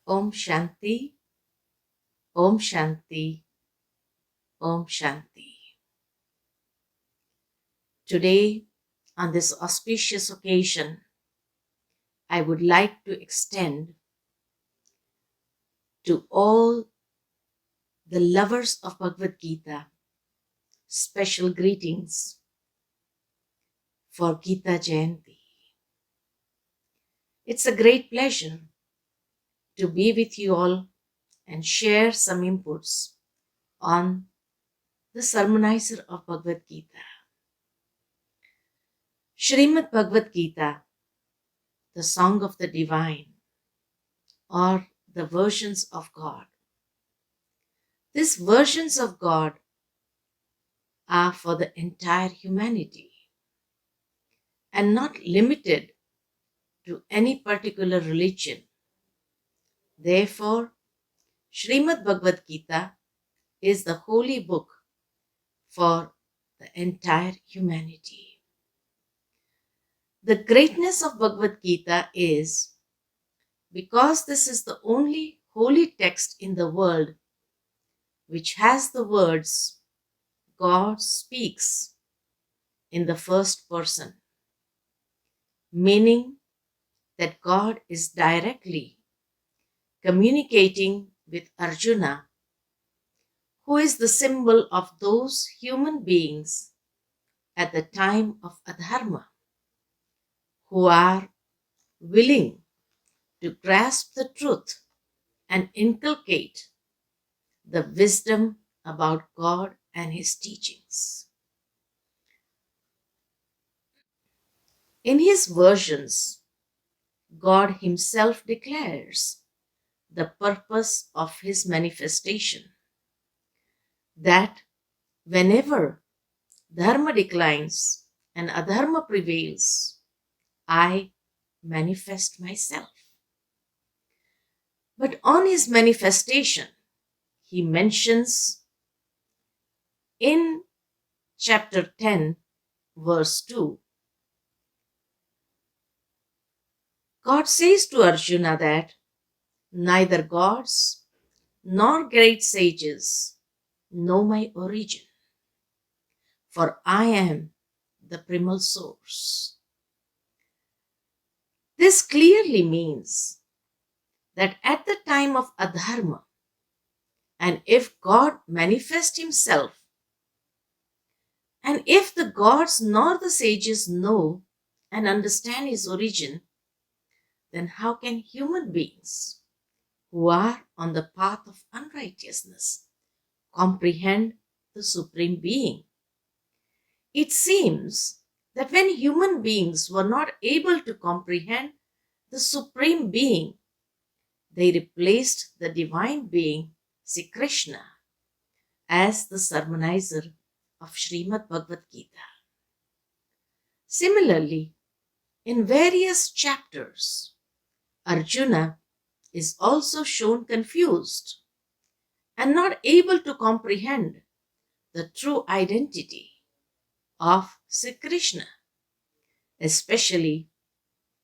Om Shanti, Om Shanti, Om Shanti. Today, on this auspicious occasion, I would like to extend to all the lovers of Bhagwat Gita special greetings for Gita Jayanti. It's a great pleasure to be with you all and share some inputs on the sermonizer of Bhagwat Gita. Srimad Bhagwat Gita, the Song of the Divine, or the versions of God. These versions of God are for the entire humanity and not limited to any particular religion. Therefore, Srimad Bhagwat Gita is the holy book for the entire humanity. The greatness of Bhagwat Gita is because this is the only holy text in the world which has the words God speaks in the first person, meaning that God is directly communicating with Arjuna, who is the symbol of those human beings at the time of adharma, who are willing to grasp the truth and inculcate the wisdom about God and His teachings. In His versions, God Himself declares the purpose of His manifestation, that whenever dharma declines and adharma prevails, I manifest myself. But on His manifestation, He mentions in chapter 10, verse 2, God says to Arjuna that neither gods nor great sages know my origin, for I am the primal source. This clearly means that at the time of adharma, and if God manifests Himself, and if the gods nor the sages know and understand His origin, then how can human beings who are on the path of unrighteousness comprehend the Supreme Being? It seems that when human beings were not able to comprehend the Supreme Being, they replaced the Divine Being, Sri Krishna, as the sermonizer of Srimad Bhagwat Gita. Similarly, in various chapters, Arjuna is also shown confused and not able to comprehend the true identity of Sri Krishna, especially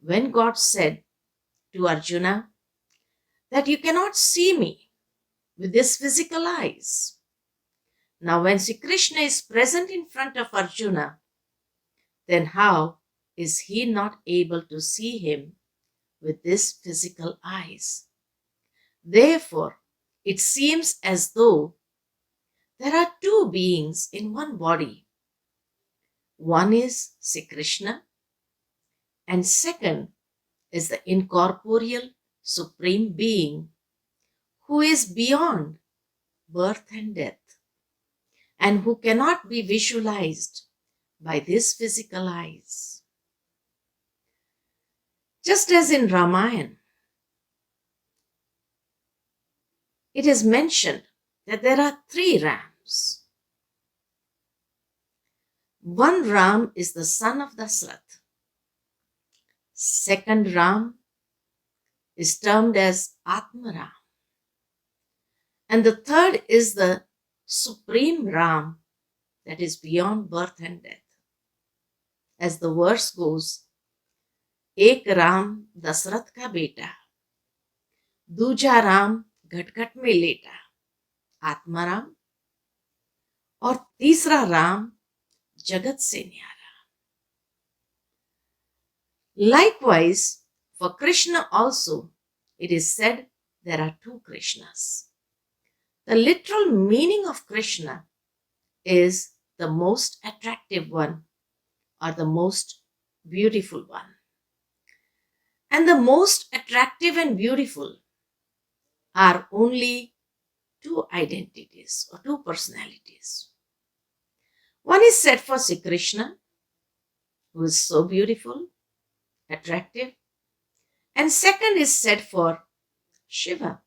when God said to Arjuna that you cannot see me with these physical eyes. Now, when Sri Krishna is present in front of Arjuna, then how is he not able to see him with these physical eyes? Therefore, it seems as though there are two beings in one body. One is Sri Krishna, and second is the incorporeal Supreme Being who is beyond birth and death and who cannot be visualized by these physical eyes. Just as in Ramayana, it is mentioned that there are three Rams. One Ram is the son of Dasrath. Second Ram is termed as Atmaram. And the third is the Supreme Ram, that is beyond birth and death. As the verse goes, Ek Ram Dasrath ka beta, दूजा राम घट घट में लेटा, आत्माराम, और तीसरा राम जगत से न्यारा. Likewise, for Krishna also, it is said there are two Krishnas. The literal meaning of Krishna is the most attractive one or the most beautiful one. And the most attractive and beautiful are only two identities or two personalities. One is said for Sri Krishna, who is so beautiful, attractive, and second is said for Shiva.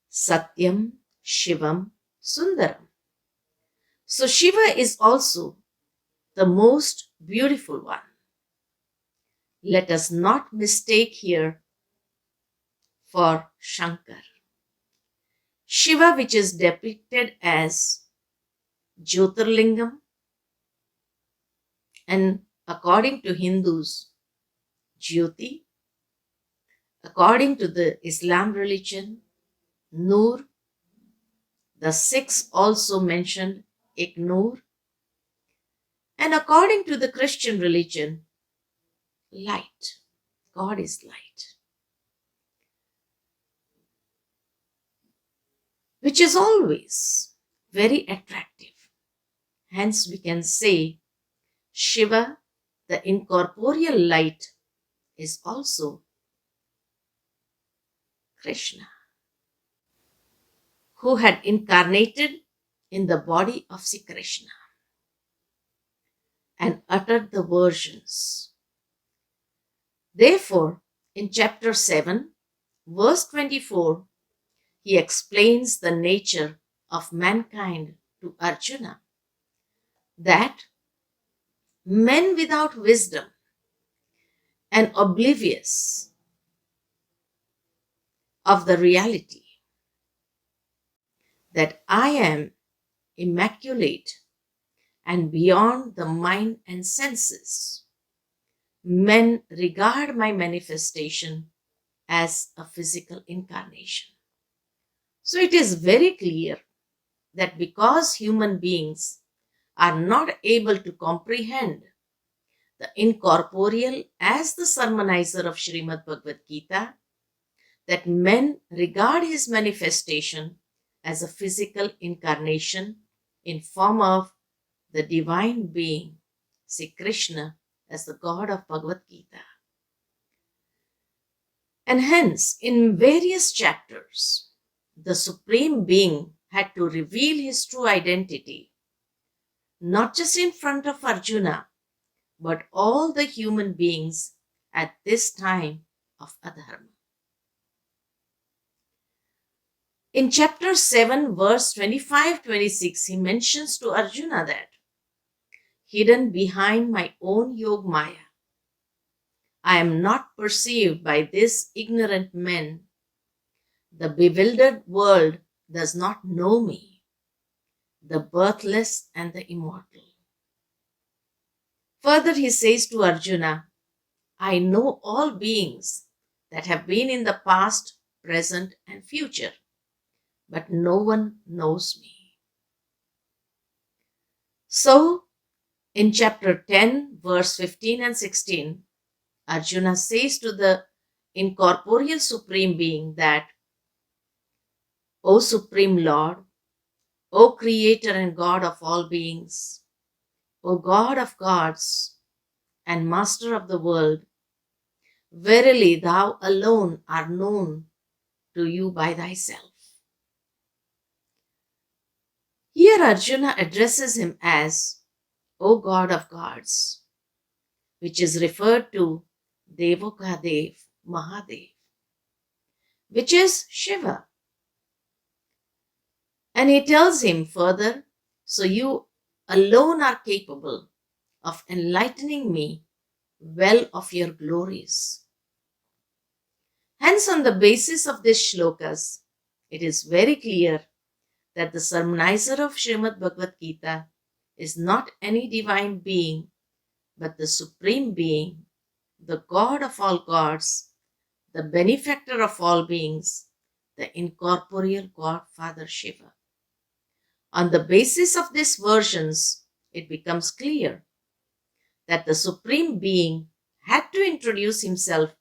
Satyam, Shivam, Sundaram. So Shiva is also the most beautiful one. Let us not mistake here for Shankar. Shiva, which is depicted as Jyotirlingam, and according to Hindus, Jyoti, according to the Islam religion, Noor, the Sikhs also mentioned Ek Noor, and according to the Christian religion, light. God is light, which is always very attractive. Hence, we can say Shiva, the incorporeal light, is also Krishna, who had incarnated in the body of Sri Krishna and uttered the versions. Therefore, in chapter 7, verse 24, he explains the nature of mankind to Arjuna, that men without wisdom and oblivious of the reality that I am immaculate and beyond the mind and senses, men regard my manifestation as a physical incarnation. So it is very clear that because human beings are not able to comprehend the incorporeal as the sermonizer of Srimad Bhagwat Gita, that men regard his manifestation as a physical incarnation in form of the divine being, Sri Krishna, as the God of Bhagavad Gita. And hence, in various chapters, the Supreme Being had to reveal his true identity, not just in front of Arjuna, but all the human beings at this time of adharma. In chapter 7, verse 25-26, he mentions to Arjuna that, hidden behind my own Yog Maya, I am not perceived by these ignorant men. The bewildered world does not know me, the birthless and the immortal. Further, he says to Arjuna, I know all beings that have been in the past, present, and future, but no one knows me. So, in chapter 10, verse 15 and 16, Arjuna says to the incorporeal Supreme Being that, O Supreme Lord, O Creator and God of all beings, O God of gods and Master of the world, verily thou alone art known to you by thyself. Here Arjuna addresses him as O God of gods, which is referred to Devokadev, Mahadev, which is Shiva. And he tells him further, so you alone are capable of enlightening me well of your glories. Hence, on the basis of these shlokas, it is very clear that the sermonizer of Srimad Bhagavad Gita is not any divine being, but the Supreme Being, the God of all gods, the benefactor of all beings, the incorporeal God Father Shiva. On the basis of these versions, it becomes clear that the Supreme Being had to introduce himself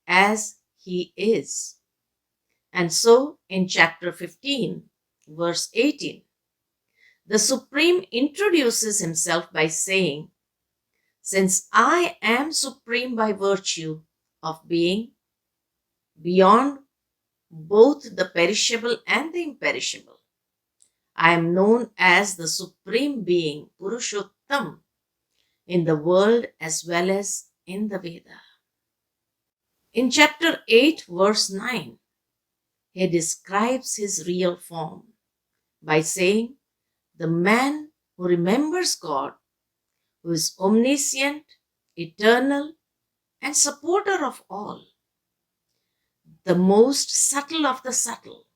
as he is. And so, in chapter 15, verse 18, the Supreme introduces himself by saying, "Since I am supreme by virtue of being beyond both the perishable and the imperishable, I am known as the Supreme Being, Purushottam, in the world as well as in the Veda." In chapter 8, verse 9, he describes his real form by saying, "The man who remembers God, who is omniscient, eternal, and supporter of all, the most subtle of the subtle,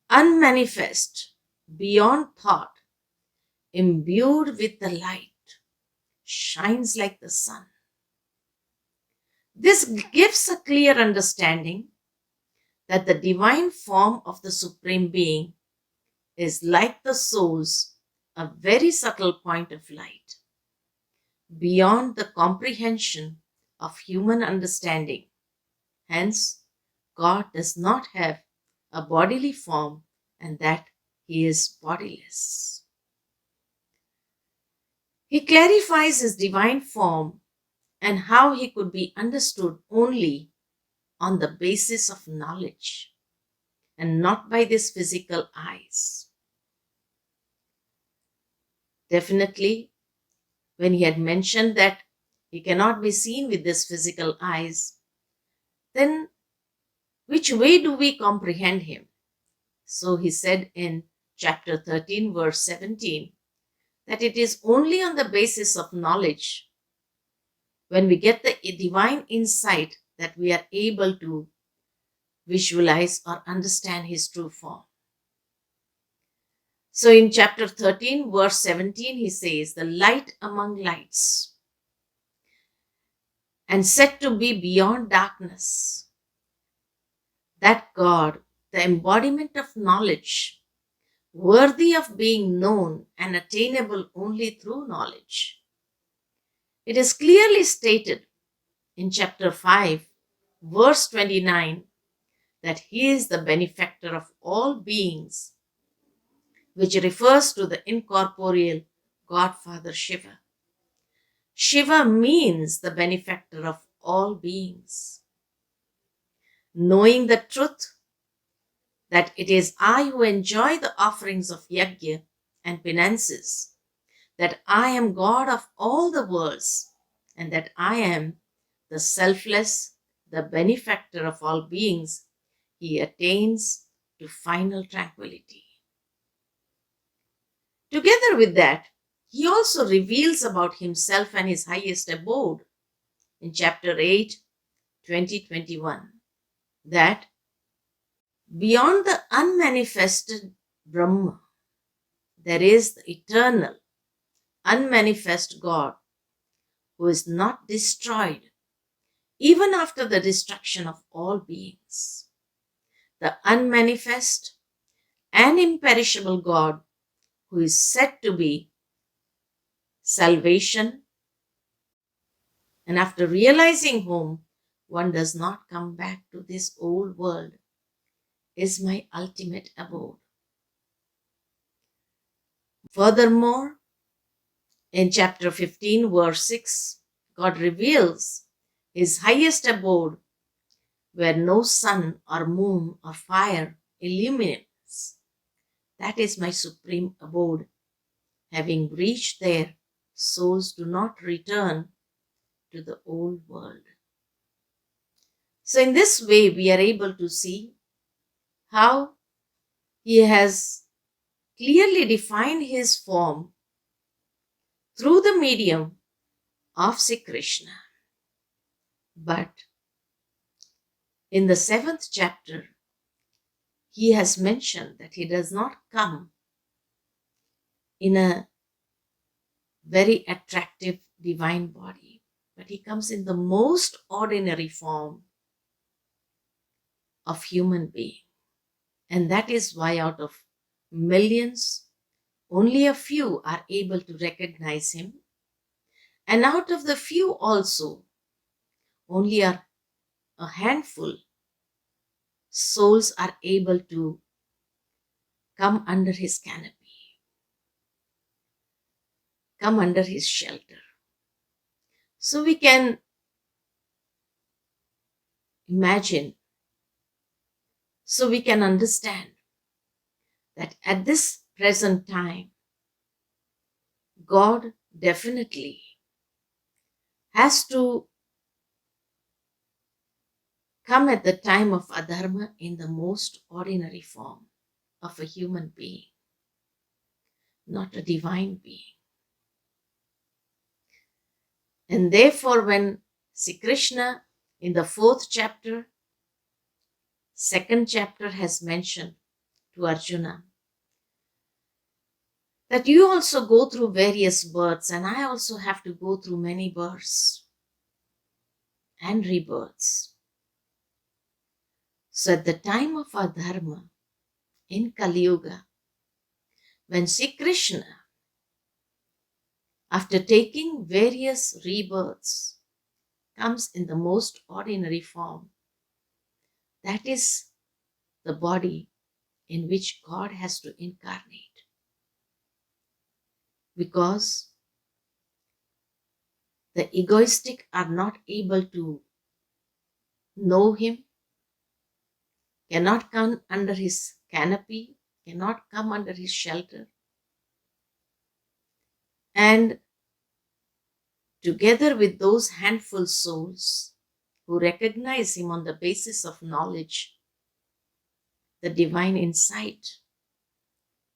unmanifest, beyond thought, imbued with the light, shines like the sun." This gives a clear understanding that the divine form of the Supreme Being is like the source, a very subtle point of light, beyond the comprehension of human understanding. Hence, God does not have a bodily form and that he is bodiless. He clarifies his divine form and how he could be understood only on the basis of knowledge and not by these physical eyes. Definitely, when he had mentioned that he cannot be seen with these physical eyes, then which way do we comprehend him? So he said in chapter 13, verse 17, that it is only on the basis of knowledge, when we get the divine insight, that we are able to visualize or understand his true form. So in chapter 13, verse 17, he says, "The light among lights, and said to be beyond darkness." That God, the embodiment of knowledge, worthy of being known and attainable only through knowledge. It is clearly stated in chapter 5, verse 29, that he is the benefactor of all beings, which refers to the incorporeal Godfather Shiva. Shiva means the benefactor of all beings. Knowing the truth that it is I who enjoy the offerings of yajna and penances, that I am God of all the worlds, and that I am the selfless, the benefactor of all beings, he attains to final tranquility. Together with that, he also reveals about himself and his highest abode in chapter 8, 20-21, that beyond the unmanifested Brahma, there is the eternal, unmanifest God who is not destroyed even after the destruction of all beings. The unmanifest and imperishable God who is said to be salvation, and after realizing whom one does not come back to this old world, is my ultimate abode. Furthermore, in chapter 15, verse 6, God reveals his highest abode where no sun or moon or fire illuminates. That is my supreme abode. Having reached there, souls do not return to the old world. So in this way, we are able to see how he has clearly defined his form through the medium of Sri Krishna. But in the 7th chapter, he has mentioned that he does not come in a very attractive divine body, but he comes in the most ordinary form of human being. And that is why out of millions, only a few are able to recognize him. And out of the few also, only a handful souls are able to come under his canopy, come under his shelter. So we can imagine, so we can understand that at this present time, God definitely has to come at the time of adharma in the most ordinary form of a human being, not a divine being. And therefore, when Sri Krishna in the 4th chapter, 2nd chapter has mentioned to Arjuna that you also go through various births, and I also have to go through many births and rebirths. So at the time of our dharma in Kali Yuga, when Sri Krishna, after taking various rebirths, comes in the most ordinary form, that is the body in which God has to incarnate. Because the egoistic are not able to know him, cannot come under his canopy, cannot come under his shelter. And together with those handful souls who recognize him on the basis of knowledge, the divine insight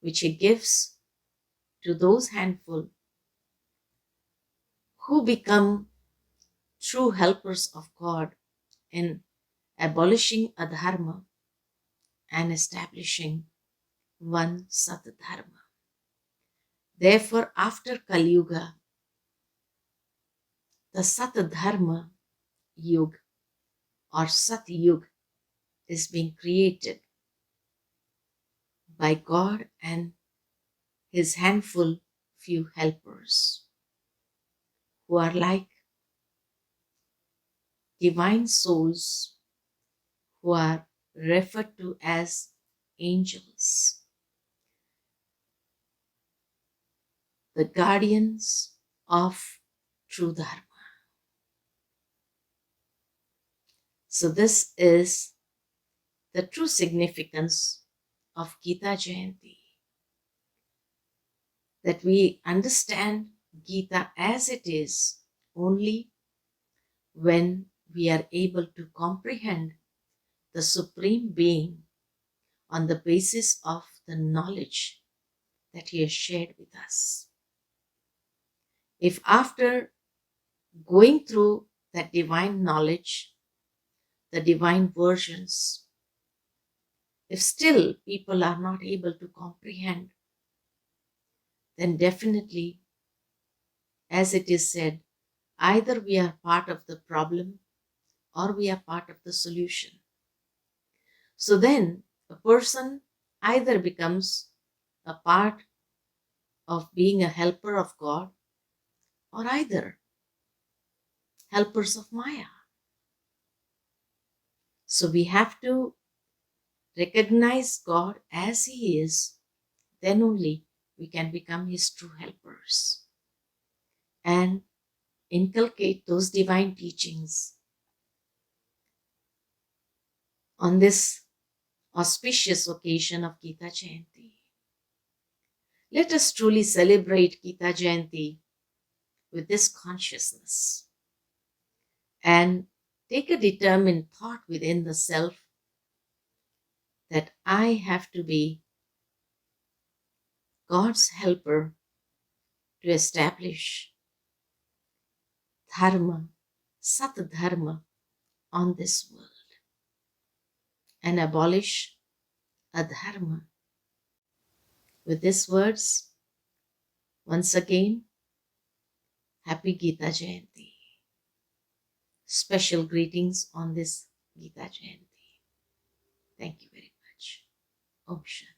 which he gives to those handful who become true helpers of God in abolishing adharma and establishing one Satdharma. Therefore, after Kali Yuga, the Satdharma Yuga or Sat Yuga is being created by God and his handful few helpers who are like divine souls who are referred to as angels, the guardians of true Dharma. So this is the true significance of Gita Jayanti, that we understand Gita as it is only when we are able to comprehend the Supreme Being on the basis of the knowledge that he has shared with us. If after going through that divine knowledge, the divine versions, if still people are not able to comprehend, then definitely, as it is said, either we are part of the problem or we are part of the solution. So then a person either becomes a part of being a helper of God or either helpers of Maya. So we have to recognize God as he is, then only we can become his true helpers and inculcate those divine teachings on this auspicious occasion of Gita Jayanti. Let us truly celebrate Gita Jayanti with this consciousness and take a determined thought within the self that I have to be God's helper to establish dharma, sat dharma on this world and abolish adharma. With these words, once again, happy Gita Jayanti. Special greetings on this Gita Jayanti. Thank you very much. Om Shanti.